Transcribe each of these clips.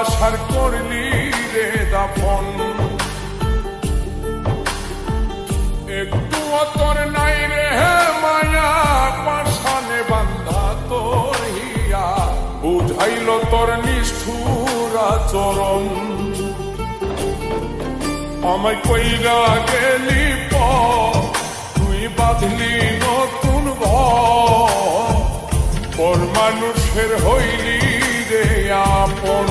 ভালোবাসার করলি রে দাফন। একটু তোর নাই রে মায়া, পাশানে বান্ধা তোর হিয়া, বুঝাইল তোর নিষ্ঠুর আচরণ। আমায় কইরা গেলি তুই বাঁধলি নতুন ঘর, পর মানুষের হইলি রে আপন।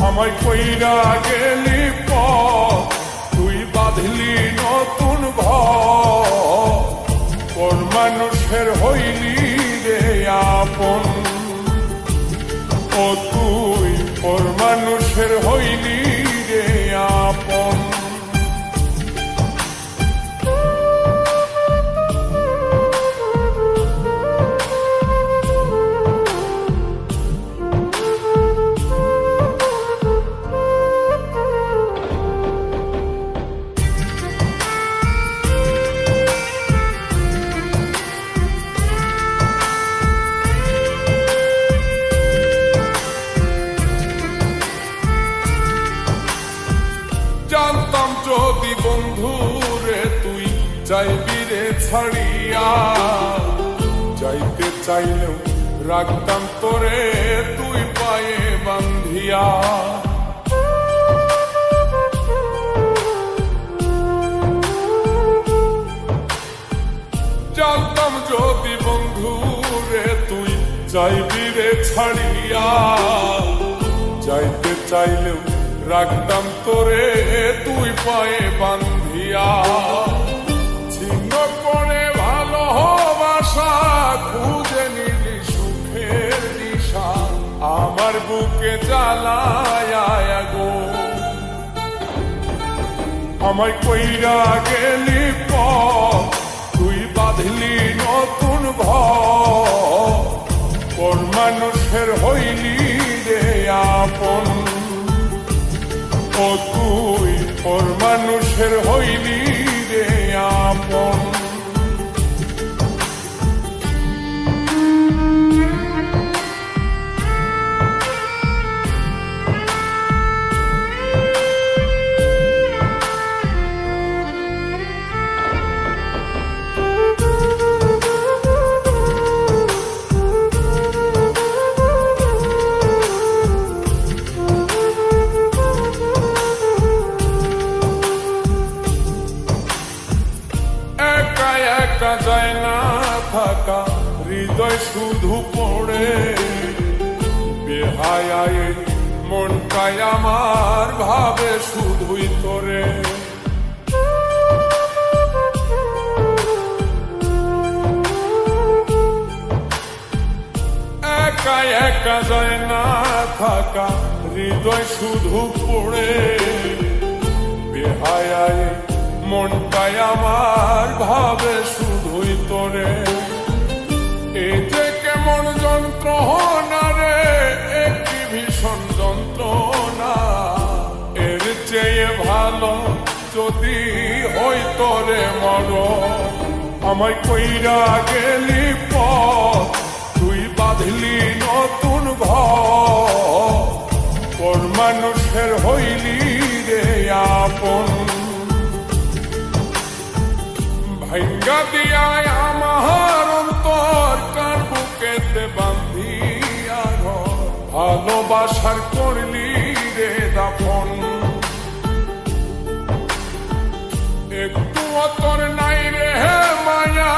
আমায় কইরা গেলি তুই বাঁধলি নতুন ঘর, পর মানুষের হইলি রে আপন। ও তুই পর মানুষের হইলি রে আপন। জানতাম যদি বন্ধুরে তুই যাইবি রে ছাড়িয়া, যাইতে চাইলেও রাখতাম তোরে তুই পায়ে বান্ধিয়া। জানতাম যদি বন্ধুরে তুই যাইবি রে ছাড়িয়া, যাইতে চাইলেও রাখতাম তোরে তুই পায়ে বান্ধিয়া। ছিন্ন করে ভালোবাসা খুঁজে নিলি সুখের দিশা, আমার বুকে জ্বালায় গো। আমায় কইরা গেলি তুই বাঁধলি নতুন ঘর, পর মানুষের হইলি রে আপন। ও তুই পর মানুষের হইলি রে আপন। একা যায় না থাকা, হৃদয় শুধু পড়ে, বেহায়ায় মনটাই আমার ভাবে শুধুই তোরে। একা একা যায় না থাকা, হৃদয় শুধু পড়ে, বেহায়ায় মনটাই আমার ভাবে শুধুই তোরে। এই যে কেমন যন্ত্রণা রে, একটি ভীষণ যন্ত্রণা, এর চেয়ে ভালো যদি হই তোরে মর। আমায় কইরা গেলি তুই বাঁধলি নতুন ঘর, পর মানুষের হইলি রে আপন। ভাঙ্গা দিয়ায় আমার অন্তর, কার বুকেতে বান্ধিয়া ঘর, ভালোবাসার করলি রে দাফন। একটু তোর নাই রে মায়া,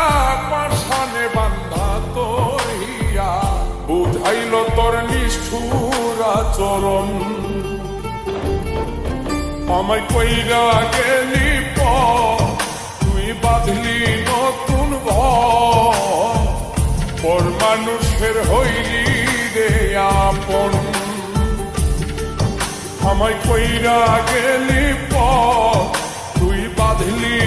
পাশানে বান্ধা তোর হিয়া, বুঝাইল তোর নিষ্ঠুর আচরণ। আমায় কইরা গেলি তুই বাঁধলি নতুন ঘর, পর মানুষের হইলি রে আপন। আমায় কইরা গেলি তুই বাঁধলি